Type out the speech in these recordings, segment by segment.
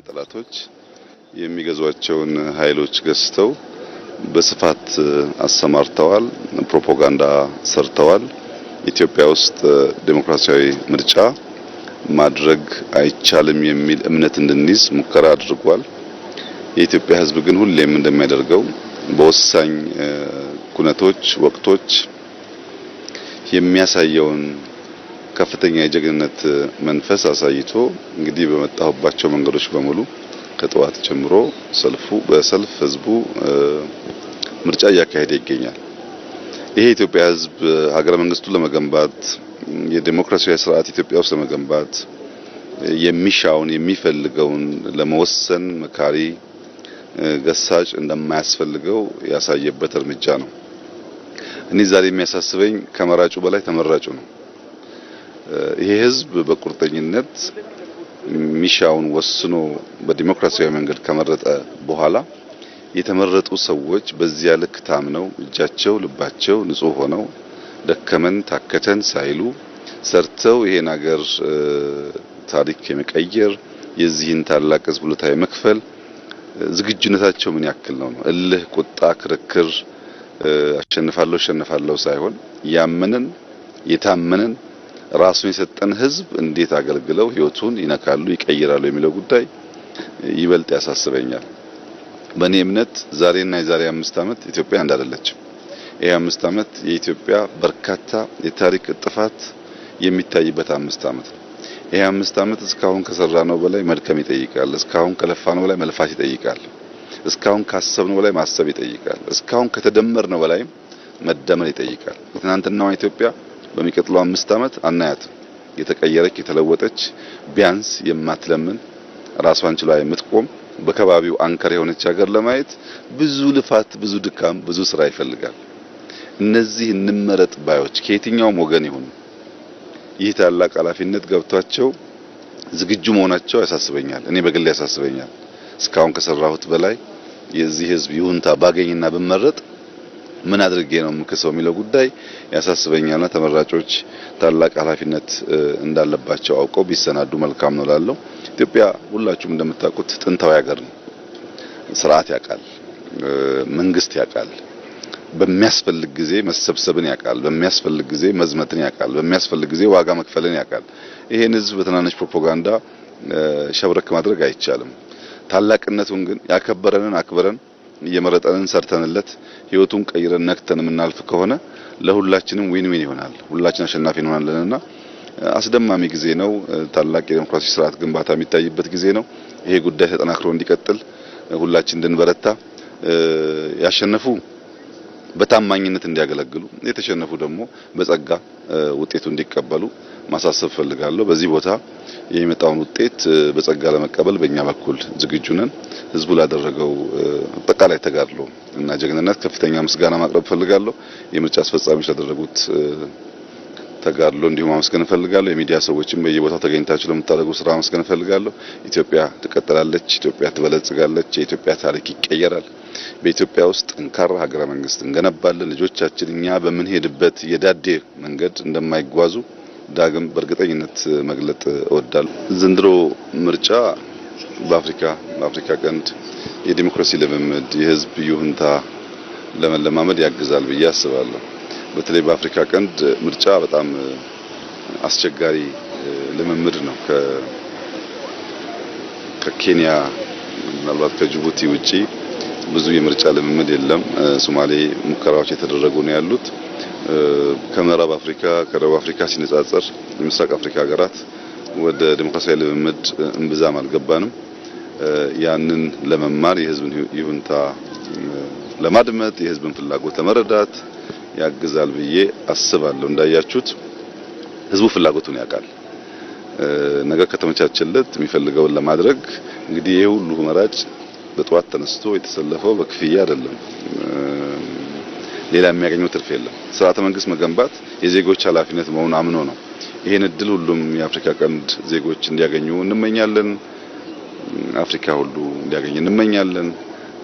ጠላቶች የሚገዟቸውን ኃይሎች ገዝተው በስፋት አሰማርተዋል፣ ፕሮፓጋንዳ ሰርተዋል። ኢትዮጵያ ውስጥ ዴሞክራሲያዊ ምርጫ ማድረግ አይቻልም የሚል እምነት እንድንይዝ ሙከራ አድርጓል። የኢትዮጵያ ሕዝብ ግን ሁሌም እንደሚያደርገው በወሳኝ ኩነቶች ወቅቶች የሚያሳየውን ከፍተኛ የጀግንነት መንፈስ አሳይቶ እንግዲህ በመጣሁባቸው መንገዶች በሙሉ ከጠዋት ጀምሮ በሰልፍ ህዝቡ ምርጫ እያካሄደ ይገኛል። ይሄ የኢትዮጵያ ህዝብ ሀገረ መንግስቱን ለመገንባት የዲሞክራሲያዊ ስርዓት ኢትዮጵያ ውስጥ ለመገንባት የሚሻውን የሚፈልገውን ለመወሰን መካሪ ገሳጭ እንደማያስፈልገው ያሳየበት እርምጃ ነው። እኔ ዛሬ የሚያሳስበኝ ከመራጩ በላይ ተመራጩ ነው። ይሄ ህዝብ በቁርጠኝነት ሚሻውን ወስኖ በዲሞክራሲያዊ መንገድ ከመረጠ በኋላ የተመረጡ ሰዎች በዚያ ልክ ታምነው እጃቸው ልባቸው ንጹህ ሆነው ደከመን ታከተን ሳይሉ ሰርተው ይሄን ሀገር ታሪክ የመቀየር የዚህን ታላቅ ህዝብ ውለታ የመክፈል ዝግጁነታቸው ምን ያክል ነው? እልህ፣ ቁጣ፣ ክርክር አሸንፋለሁ ሳይሆን ያመንን የታመንን ራሱን የሰጠን ህዝብ እንዴት አገልግለው ህይወቱን ይነካሉ ይቀይራሉ የሚለው ጉዳይ ይበልጥ ያሳስበኛል። በእኔ እምነት ዛሬና የዛሬ 5 ዓመት ኢትዮጵያ እንዳደለችም ይሄ 5 ዓመት የኢትዮጵያ በርካታ የታሪክ ጥፋት የሚታይበት 5 ዓመት ነው። ይሄ 5 ዓመት እስካሁን ከሰራነው በላይ መድከም ይጠይቃል። እስካሁን ከለፋነው በላይ መልፋት ይጠይቃል። እስካሁን ካሰብነው በላይ ማሰብ ይጠይቃል። እስካሁን ከተደመርነው በላይ መደመር ይጠይቃል። የትናንትናዋ ኢትዮጵያ በሚቀጥለው 5 ዓመት አናያትም። የተቀየረች የተለወጠች ቢያንስ የማትለምን ራሷን ችላ የምትቆም በከባቢው አንከር የሆነች ሀገር ለማየት ብዙ ልፋት፣ ብዙ ድካም፣ ብዙ ስራ ይፈልጋል። እነዚህ እንመረጥ ባዮች ከየትኛውም ወገን ይሁኑ ይህ ታላቅ ኃላፊነት ገብቷቸው ዝግጁ መሆናቸው ያሳስበኛል። እኔ በግል ያሳስበኛል። እስካሁን ከሰራሁት በላይ የዚህ ህዝብ ይሁንታ ባገኝና ብመረጥ ምን አድርጌ ነው የምከሰው የሚለው ጉዳይ ያሳስበኛልና ተመራጮች ታላቅ ኃላፊነት እንዳለባቸው አውቀው ቢሰናዱ መልካም ነው ላለው። ኢትዮጵያ ሁላችሁም እንደምታውቁት ጥንታዊ ሀገር ነው። ስርዓት ያውቃል፣ መንግስት ያውቃል፣ በሚያስፈልግ ጊዜ መሰብሰብን ያውቃል፣ በሚያስፈልግ ጊዜ መዝመትን ያውቃል፣ በሚያስፈልግ ጊዜ ዋጋ መክፈልን ያውቃል። ይሄን ህዝብ በትናንሽ ፕሮፓጋንዳ ሸብረክ ማድረግ አይቻልም። ታላቅነቱን ግን ያከበረንን አክብረን እየመረጠንን ሰርተንለት ህይወቱን ቀይረን ነክተን የምናልፍ ከሆነ ለሁላችንም ዊን ዊን ይሆናል። ሁላችን አሸናፊ እንሆናለንና አስደማሚ ጊዜ ነው። ታላቅ የዲሞክራሲ ስርዓት ግንባታ የሚታይበት ጊዜ ነው። ይሄ ጉዳይ ተጠናክሮ እንዲቀጥል ሁላችን እንድንበረታ፣ ያሸነፉ በታማኝነት እንዲያገለግሉ፣ የተሸነፉ ደግሞ በጸጋ ውጤቱ እንዲቀበሉ ማሳሰብ ፈልጋለሁ። በዚህ ቦታ የሚመጣውን ውጤት በጸጋ ለመቀበል በእኛ በኩል ዝግጁ ነን። ህዝቡ ላደረገው አጠቃላይ ተጋድሎ እና ጀግንነት ከፍተኛ ምስጋና ማቅረብ ፈልጋለሁ። የምርጫ አስፈጻሚዎች ላደረጉት ተጋድሎ እንዲሁም ማመስገን ፈልጋለሁ። የሚዲያ ሰዎችም በየቦታው ተገኝታችሁ ለምታደርጉ ስራ ማመስገን ፈልጋለሁ። ኢትዮጵያ ትቀጥላለች፣ ኢትዮጵያ ትበለጽጋለች፣ የኢትዮጵያ ታሪክ ይቀየራል። በኢትዮጵያ ውስጥ ጠንካራ ሀገረ መንግስት እንገነባለን። ልጆቻችን እኛ በምንሄድበት የዳዴ መንገድ እንደማይጓዙ ዳግም በእርግጠኝነት መግለጥ እወዳለሁ። ዘንድሮ ምርጫ በአፍሪካ ቀንድ የዲሞክራሲ ልምምድ የህዝብ ይሁንታ ለመለማመድ ያግዛል ብዬ አስባለሁ። በተለይ በአፍሪካ ቀንድ ምርጫ በጣም አስቸጋሪ ልምምድ ነው። ከኬንያ ምናልባት ከጅቡቲ ውጪ ብዙ የምርጫ ልምምድ የለም። ሶማሌ ሙከራዎች የተደረጉ ነው ያሉት። ከምዕራብ አፍሪካ ከደቡብ አፍሪካ ሲነጻጸር የምስራቅ አፍሪካ ሀገራት ወደ ዲሞክራሲያዊ ልምምድ እንብዛም አልገባንም። ያንን ለመማር የህዝብን ይሁንታ ለማድመጥ የህዝብን ፍላጎት ለመረዳት ያግዛል ብዬ አስባለሁ። እንዳያችሁት ህዝቡ ፍላጎቱን ያውቃል። ነገር ከተመቻቸለት የሚፈልገውን ለማድረግ እንግዲህ ይሄ ሁሉ መራጭ በጠዋት ተነስቶ የተሰለፈው በክፍያ አይደለም። ሌላ የሚያገኘው ትርፍ የለም። ስርዓተ መንግስት መገንባት የዜጎች ኃላፊነት መሆኑን አምኖ ነው። ይሄን እድል ሁሉም የአፍሪካ ቀንድ ዜጎች እንዲያገኙ እንመኛለን። አፍሪካ ሁሉ እንዲያገኝ እንመኛለን።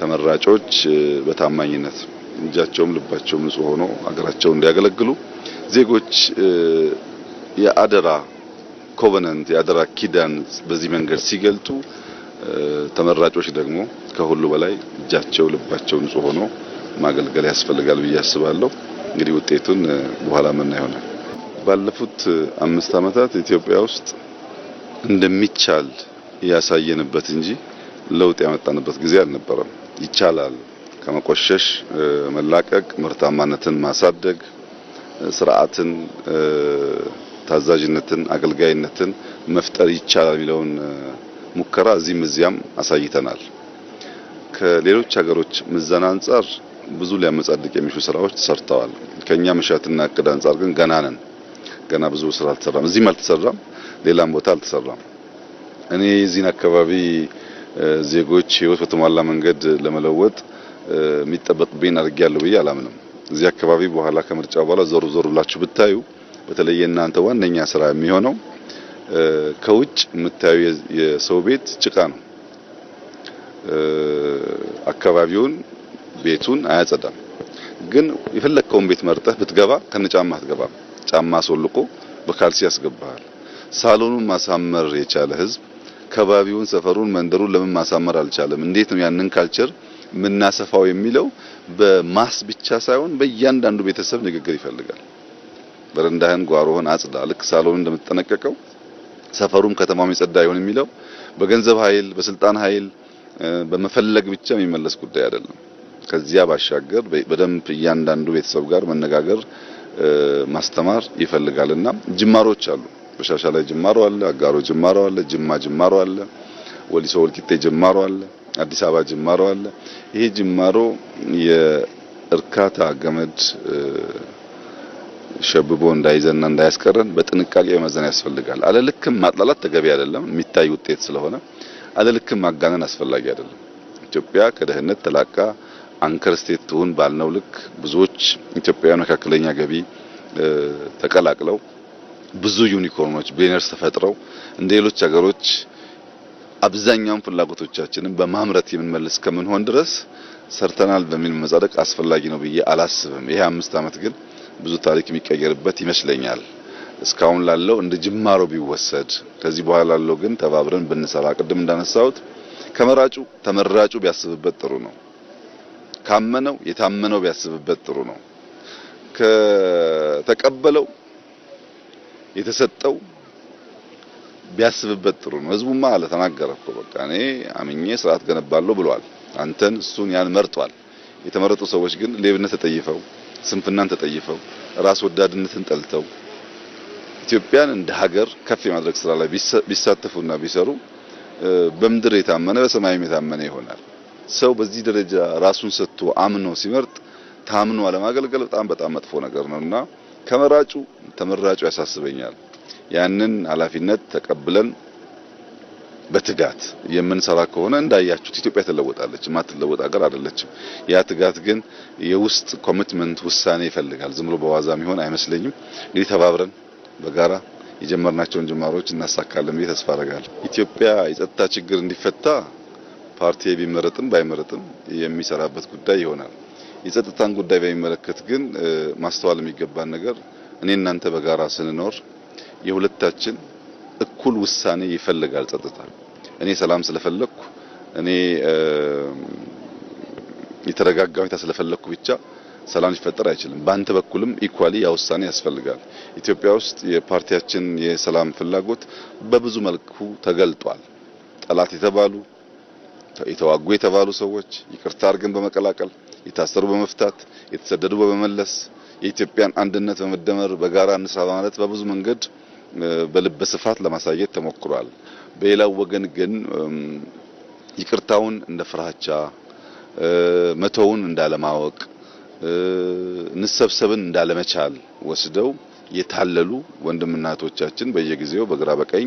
ተመራጮች በታማኝነት እጃቸውም ልባቸውም ንጹህ ሆኖ ሀገራቸውን እንዲያገለግሉ ዜጎች የአደራ ኮቨናንት የአደራ ኪዳን በዚህ መንገድ ሲገልጡ ተመራጮች ደግሞ ከሁሉ በላይ እጃቸው ልባቸው ንጹህ ሆኖ ማገልገል ያስፈልጋል ብዬ አስባለሁ። እንግዲህ ውጤቱን በኋላ ምን ይሆናል። ባለፉት 5 ዓመታት ኢትዮጵያ ውስጥ እንደሚቻል ያሳየንበት እንጂ ለውጥ ያመጣንበት ጊዜ አልነበረም። ይቻላል ከመቆሸሽ መላቀቅ፣ ምርታማነትን ማሳደግ፣ ስርዓትን፣ ታዛዥነትን፣ አገልጋይነትን መፍጠር ይቻላል የሚለውን ሙከራ እዚህም እዚያም አሳይተናል። ከሌሎች ሀገሮች ምዘና አንጻር ብዙ ሊያመጻድቅ የሚሹ ስራዎች ተሰርተዋል። ከኛ መሻትና እቅድ አንጻር ግን ገና ነን። ገና ብዙ ስራ አልተሰራም። እዚህም አልተሰራም፣ ሌላም ቦታ አልተሰራም። እኔ እዚህን አካባቢ ዜጎች ህይወት በተሟላ መንገድ ለመለወጥ የሚጠበቅብኝ አድርጌያለሁ ብዬ አላምንም። እዚህ አካባቢ በኋላ ከምርጫው በኋላ ዞር ዞር ብላችሁ ብታዩ በተለይ እናንተ ዋነኛ ስራ የሚሆነው ከውጭ የምታዩ የሰው ቤት ጭቃ ነው። አካባቢውን ቤቱን አያጸዳም። ግን የፈለከውን ቤት መርጠህ ብትገባ ከነጫማ አትገባም። ጫማ አስወልቆ በካልሲ ያስገባሃል። ሳሎኑን ማሳመር የቻለ ህዝብ ከባቢውን፣ ሰፈሩን፣ መንደሩን ለምን ማሳመር አልቻለም? እንዴት ነው ያንን ካልቸር ምናሰፋው የሚለው በማስ ብቻ ሳይሆን በእያንዳንዱ ቤተሰብ ንግግር ይፈልጋል። በረንዳህን ጓሮህን አጽዳ፣ ልክ ሳሎኑን እንደምትጠነቀቀው ሰፈሩም ከተማውም የጸዳ ይሁን የሚለው በገንዘብ ኃይል በስልጣን ኃይል በመፈለግ ብቻ የሚመለስ ጉዳይ አይደለም። ከዚያ ባሻገር በደንብ እያንዳንዱ ቤተሰብ ጋር መነጋገር ማስተማር ይፈልጋልና ጅማሮች አሉ። በሻሻ ላይ ጅማሮ አለ፣ አጋሮ ጅማሮ አለ፣ ጅማ ጅማሮ አለ፣ ወሊሶ ወልቂጤ ጅማሮ አለ፣ አዲስ አበባ ጅማሮ አለ። ይሄ ጅማሮ የእርካታ ገመድ ሸብቦ እንዳይዘና እንዳያስቀረን በጥንቃቄ መዘን ያስፈልጋል። አለልክም ማጥላላት ተገቢ አይደለም፣ የሚታይ ውጤት ስለሆነ አለልክም ማጋነን አስፈላጊ አይደለም። ኢትዮጵያ ከደህንነት ተላቃ አንከር ስቴት ትሁን ባልነው ልክ ብዙዎች ኢትዮጵያውያን መካከለኛ ገቢ ተቀላቅለው ብዙ ዩኒኮርኖች ቢሊነርስ ተፈጥረው እንደ ሌሎች ሀገሮች አብዛኛውን ፍላጎቶቻችንን በማምረት የምንመልስ ከመሆን ድረስ ሰርተናል በሚል መጻደቅ አስፈላጊ ነው ብዬ አላስብም። ይሄ 5 ዓመት ግን ብዙ ታሪክ የሚቀየርበት ይመስለኛል። እስካሁን ላለው እንደ ጅማሮ ቢወሰድ፣ ከዚህ በኋላ ላለው ግን ተባብረን ብንሰራ፣ ቅድም እንዳነሳሁት ከመራጩ ተመራጩ ቢያስብበት ጥሩ ነው። ካመነው የታመነው ቢያስብበት ጥሩ ነው። ከተቀበለው የተሰጠው ቢያስብበት ጥሩ ነው። ህዝቡማ አለ ተናገረ እኮ በቃ እኔ አምኜ ስርዓት ገነባለሁ ብሏል። አንተን እሱን ያን መርጧል። የተመረጡ ሰዎች ግን ሌብነት ተጠይፈው፣ ስንፍናን ተጠይፈው፣ ራስ ወዳድነትን ጠልተው ኢትዮጵያን እንደ ሀገር ከፍ የማድረግ ስራ ላይ ቢሳተፉና ቢሰሩ በምድር የታመነ በሰማይም የታመነ ይሆናል። ሰው በዚህ ደረጃ ራሱን ሰጥቶ አምኖ ሲመርጥ ታምኖ አለማገልገል በጣም መጥፎ ነገር ነውና ከመራጩ ተመራጩ ያሳስበኛል። ያንን ኃላፊነት ተቀብለን በትጋት የምንሰራ ከሆነ እንዳያችሁት ኢትዮጵያ ትለወጣለች። ማትለወጥ ሀገር አይደለችም። ያ ትጋት ግን የውስጥ ኮሚትመንት ውሳኔ ይፈልጋል። ዝም ብሎ በዋዛ የሚሆን አይመስለኝም። እንግዲህ ተባብረን በጋራ የጀመርናቸውን ጅማሮች እናሳካለን ብዬ ተስፋ አደርጋለሁ። ኢትዮጵያ የጸጥታ ችግር እንዲፈታ ፓርቲ ቢመረጥም ባይመረጥም የሚሰራበት ጉዳይ ይሆናል። የጸጥታን ጉዳይ በሚመለከት ግን ማስተዋል የሚገባን ነገር እኔ እናንተ በጋራ ስንኖር የሁለታችን እኩል ውሳኔ ይፈልጋል ጸጥታ። እኔ ሰላም ስለፈለኩ እኔ የተረጋጋ ሁኔታ ስለፈለኩ ብቻ ሰላም ሊፈጠር አይችልም። በአንተ በኩልም ኢኳሊ ያ ውሳኔ ያስፈልጋል። ኢትዮጵያ ውስጥ የፓርቲያችን የሰላም ፍላጎት በብዙ መልኩ ተገልጧል። ጠላት የተባሉ የተዋጉ የተባሉ ሰዎች ይቅርታ አድርገን በመቀላቀል የታሰሩ በመፍታት የተሰደዱ በመመለስ የኢትዮጵያን አንድነት በመደመር በጋራ እንስራ በማለት በብዙ መንገድ በልበ ስፋት ለማሳየት ተሞክሯል። በሌላው ወገን ግን ይቅርታውን እንደ ፍራቻ መተውን እንዳለማወቅ ንሰብሰብን እንዳለመቻል ወስደው የታለሉ ወንድምና እህቶቻችን በየጊዜው በግራ በቀኝ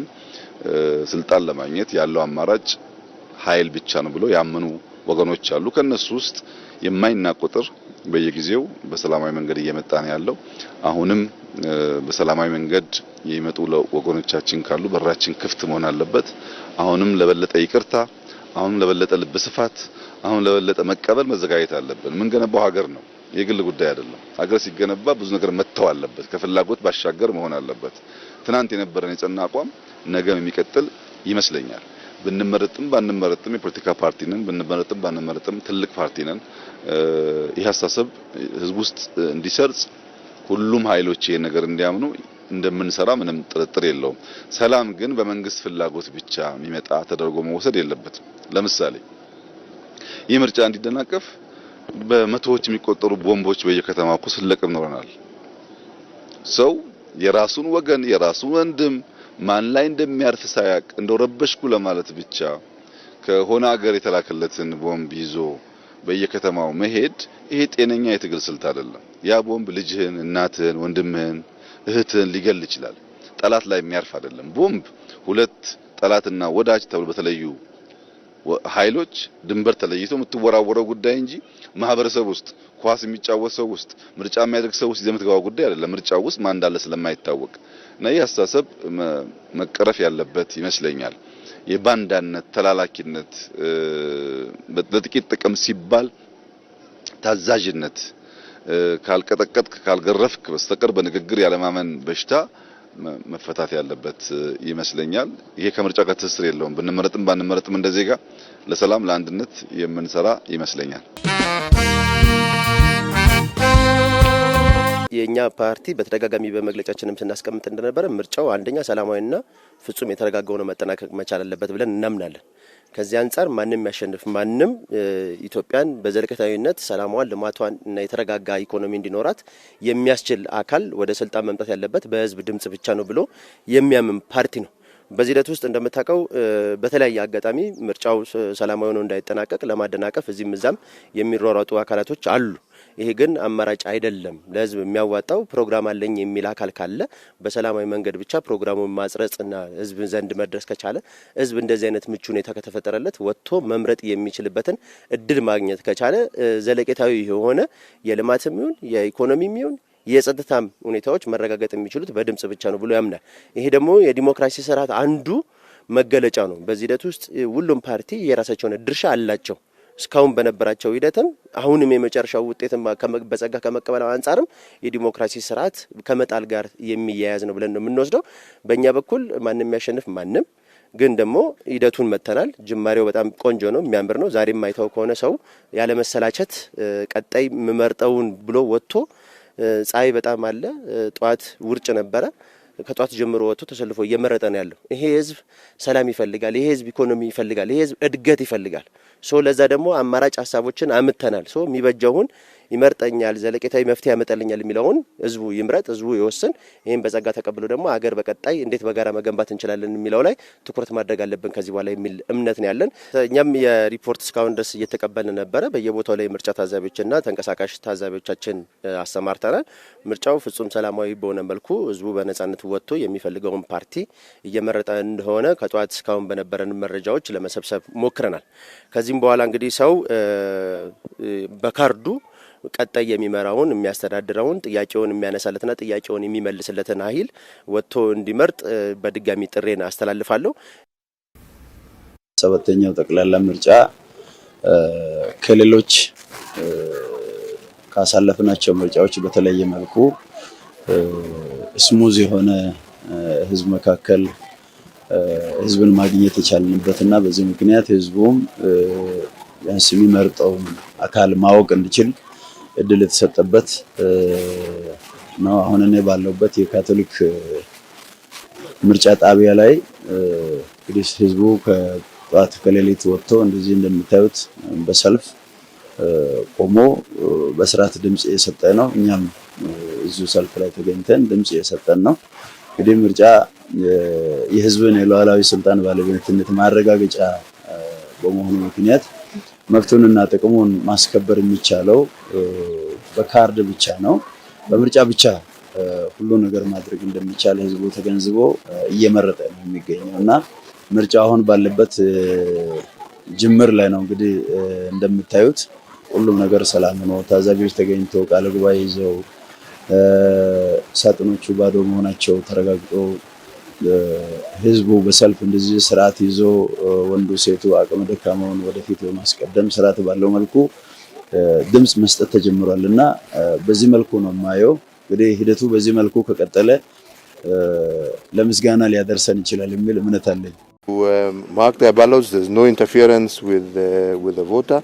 ስልጣን ለማግኘት ያለው አማራጭ ኃይል ብቻ ነው ብሎ ያመኑ ወገኖች አሉ። ከነሱ ውስጥ የማይናቅ ቁጥር በየጊዜው በሰላማዊ መንገድ እየመጣ ነው ያለው። አሁንም በሰላማዊ መንገድ የሚመጡ ወገኖቻችን ካሉ በራችን ክፍት መሆን አለበት። አሁንም ለበለጠ ይቅርታ፣ አሁንም ለበለጠ ልብ ስፋት፣ አሁን ለበለጠ መቀበል መዘጋጀት አለብን። ምን ገነባው ሀገር ነው፣ የግል ጉዳይ አይደለም። ሀገር ሲገነባ ብዙ ነገር መተው አለበት፣ ከፍላጎት ባሻገር መሆን አለበት። ትናንት የነበረን የጸና አቋም ነገም የሚቀጥል ይመስለኛል። ብንመረጥም ባንመረጥም የፖለቲካ ፓርቲ ነን። ብንመረጥም ባንመረጥም ትልቅ ፓርቲ ነን። ይህ አስተሳሰብ ህዝብ ውስጥ እንዲሰርጽ ሁሉም ኃይሎች ይሄን ነገር እንዲያምኑ እንደምንሰራ ምንም ጥርጥር የለውም። ሰላም ግን በመንግስት ፍላጎት ብቻ የሚመጣ ተደርጎ መወሰድ የለበትም። ለምሳሌ ይህ ምርጫ እንዲደናቀፍ በመቶዎች የሚቆጠሩ ቦምቦች በየከተማው እኮ ስለቅም ኖረናል። ሰው የራሱን ወገን የራሱን ወንድም ማን ላይ እንደሚያርፍ ሳያቅ እንደረበሽኩ ለማለት ብቻ ከሆነ ሀገር የተላከለትን ቦምብ ይዞ በየከተማው መሄድ ይሄ ጤነኛ የትግል ስልት አይደለም። ያ ቦምብ ልጅህን፣ እናትህን፣ ወንድምህን፣ እህትህን ሊገል ይችላል። ጠላት ላይ የሚያርፍ አይደለም። ቦምብ ሁለት ጠላትና ወዳጅ ተብሎ በተለዩ ኃይሎች ድንበር ተለይቶ የምትወራወረው ጉዳይ እንጂ ማህበረሰብ ውስጥ ኳስ የሚጫወት ሰው ውስጥ ምርጫ የሚያደርግ ሰው ውስጥ የምትገባው ጉዳይ አይደለም። ምርጫው ውስጥ ማን እንዳለ ስለማይታወቅ እና ይህ አስተሳሰብ መቀረፍ ያለበት ይመስለኛል። የባንዳነት ተላላኪነት፣ ለጥቂት ጥቅም ሲባል ታዛዥነት፣ ካልቀጠቀጥክ ካልገረፍክ በስተቀር በንግግር ያለማመን በሽታ መፈታት ያለበት ይመስለኛል። ይሄ ከምርጫ ጋር ትስስር የለውም። ብንመረጥም ባንመረጥም እንደ ዜጋ ለሰላም ለአንድነት የምንሰራ ይመስለኛል። የኛ ፓርቲ በተደጋጋሚ በመግለጫችንም ስናስቀምጥ እንደነበረ ምርጫው አንደኛ ሰላማዊና ፍጹም የተረጋጋ ሆኖ መጠናቀቅ መቻል አለበት ብለን እናምናለን። ከዚህ አንፃር ማንም ያሸንፍ ማንም ኢትዮጵያን በዘለቄታዊነት ሰላሟን ልማቷን እና የተረጋጋ ኢኮኖሚ እንዲኖራት የሚያስችል አካል ወደ ስልጣን መምጣት ያለበት በህዝብ ድምጽ ብቻ ነው ብሎ የሚያምን ፓርቲ ነው። በዚህ ሂደት ውስጥ እንደምታውቀው በተለያየ አጋጣሚ ምርጫው ሰላማዊ ሆኖ እንዳይጠናቀቅ ለማደናቀፍ እዚህም እዛም የሚሯሯጡ አካላቶች አሉ። ይሄ ግን አማራጭ አይደለም። ለህዝብ የሚያዋጣው ፕሮግራም አለኝ የሚል አካል ካለ በሰላማዊ መንገድ ብቻ ፕሮግራሙን ማጽረጽና ህዝብ ዘንድ መድረስ ከቻለ ህዝብ እንደዚህ አይነት ምቹ ሁኔታ ከተፈጠረለት ወጥቶ መምረጥ የሚችልበትን እድል ማግኘት ከቻለ ዘለቄታዊ የሆነ የልማትም ይሁን የኢኮኖሚም ይሁን የጸጥታም ሁኔታዎች መረጋገጥ የሚችሉት በድምጽ ብቻ ነው ብሎ ያምናል። ይሄ ደግሞ የዲሞክራሲ ስርዓት አንዱ መገለጫ ነው። በዚህ ሂደት ውስጥ ሁሉም ፓርቲ የራሳቸውን ድርሻ አላቸው። እስካሁን በነበራቸው ሂደትም አሁንም የመጨረሻው ውጤትም በጸጋ ከመቀበል አንጻርም የዲሞክራሲ ስርዓት ከመጣል ጋር የሚያያዝ ነው ብለን ነው የምንወስደው። በእኛ በኩል ማንም ያሸንፍ ማንም ግን ደግሞ ሂደቱን መተናል። ጅማሬው በጣም ቆንጆ ነው፣ የሚያምር ነው። ዛሬም አይተው ከሆነ ሰው ያለ መሰላቸት ቀጣይ ምመርጠውን ብሎ ወጥቶ ፀሐይ በጣም አለ፣ ጧት ውርጭ ነበረ። ከጧት ጀምሮ ወጥቶ ተሰልፎ እየመረጠ ነው ያለው። ይሄ ህዝብ ሰላም ይፈልጋል። ይሄ ህዝብ ኢኮኖሚ ይፈልጋል። ይሄ ህዝብ እድገት ይፈልጋል። ለዛ ደግሞ አማራጭ ሀሳቦችን አምተናል። የሚበጀውን ይመርጠኛል፣ ዘለቄታዊ መፍትሄ ያመጣልኛል የሚለውን ህዝቡ ይምረጥ፣ ህዝቡ ይወስን። ይሄን በጸጋ ተቀብሎ ደግሞ አገር በቀጣይ እንዴት በጋራ መገንባት እንችላለን የሚለው ላይ ትኩረት ማድረግ አለብን ከዚህ በኋላ የሚል እምነት ነው ያለን። እኛም የሪፖርት እስካሁን ድረስ እየተቀበልን ነበረ። በየቦታው ላይ ምርጫ ታዛቢዎችና ተንቀሳቃሽ ታዛቢዎቻችን አሰማርተናል። ምርጫው ፍጹም ሰላማዊ በሆነ መልኩ ህዝቡ በነጻነት ወጥቶ የሚፈልገውን ፓርቲ እየመረጠ እንደሆነ ከጧት እስካሁን በነበረን መረጃዎች ለመሰብሰብ ሞክረናል። ከዚህም በኋላ እንግዲህ ሰው በካርዱ ቀጣይ የሚመራውን የሚያስተዳድረውን ጥያቄውን የሚያነሳለትና ጥያቄውን የሚመልስለትን ኃይል ወጥቶ እንዲመርጥ በድጋሚ ጥሬን አስተላልፋለሁ። ሰባተኛው ጠቅላላ ምርጫ ከሌሎች ካሳለፍናቸው ምርጫዎች በተለየ መልኩ ስሙዝ የሆነ ህዝብ መካከል ህዝብን ማግኘት የቻልንበትና በዚህ ምክንያት ህዝቡም ያንስ የሚመርጠው አካል ማወቅ እንዲችል እድል የተሰጠበት ነው። አሁን እኔ ባለውበት የካቶሊክ ምርጫ ጣቢያ ላይ እንግዲህ ህዝቡ ከጧት ከሌሊት ወጥቶ እንደዚህ እንደምታዩት በሰልፍ ቆሞ በስርዓት ድምጽ የሰጠ ነው። እኛም እዚሁ ሰልፍ ላይ ተገኝተን ድምጽ የሰጠን ነው። እንግዲህ ምርጫ የህዝብን የሉዓላዊ ስልጣን ባለቤትነት ማረጋገጫ በመሆኑ ምክንያት መብቱንና ጥቅሙን ማስከበር የሚቻለው በካርድ ብቻ ነው። በምርጫ ብቻ ሁሉ ነገር ማድረግ እንደሚቻል ህዝቡ ተገንዝቦ እየመረጠ ነው የሚገኘው እና ምርጫ አሁን ባለበት ጅምር ላይ ነው። እንግዲህ እንደምታዩት ሁሉም ነገር ሰላም ነው። ታዛቢዎች ተገኝተው ቃለ ጉባኤ ይዘው ሳጥኖቹ ባዶ መሆናቸው ተረጋግጦ ህዝቡ በሰልፍ እንደዚህ ስርዓት ይዞ ወንዱ ሴቱ አቅመ ደካማውን ወደፊት በማስቀደም ስርዓት ባለው መልኩ ድምጽ መስጠት ተጀምሯልና በዚህ መልኩ ነው የማየው። እንግዲህ ሂደቱ በዚህ መልኩ ከቀጠለ ለምስጋና ሊያደርሰን ይችላል የሚል እምነት አለኝ። Mark their ballots. There's no interference with the voter.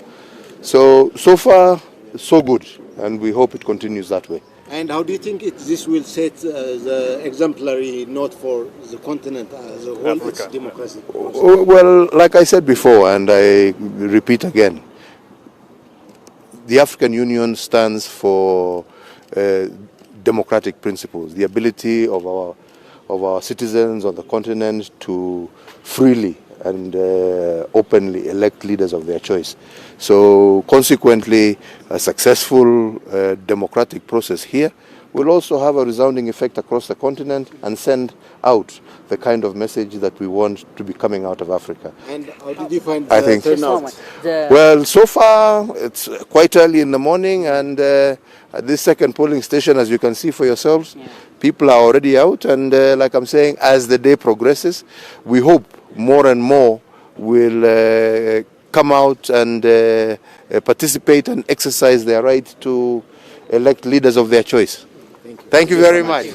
So far, so good, and we hope it continues that way. And how do you think this will set the exemplary note for the continent as a whole, its democracy? Well, like I said before, and I repeat again, the African Union stands for democratic principles, the ability of our citizens on the continent to freely and openly elect leaders of their choice. So consequently, a successful democratic process here will also have a resounding effect across the continent and send out the kind of message that we want to be coming out of Africa. And how did you find I the think turnout? Well, so far it's quite early in the morning, and at this second polling station, as you can see for yourselves, people are already out, and like I'm saying, as the day progresses, we hope more and more will come out and participate and exercise their right to elect leaders of their choice. Thank you very much.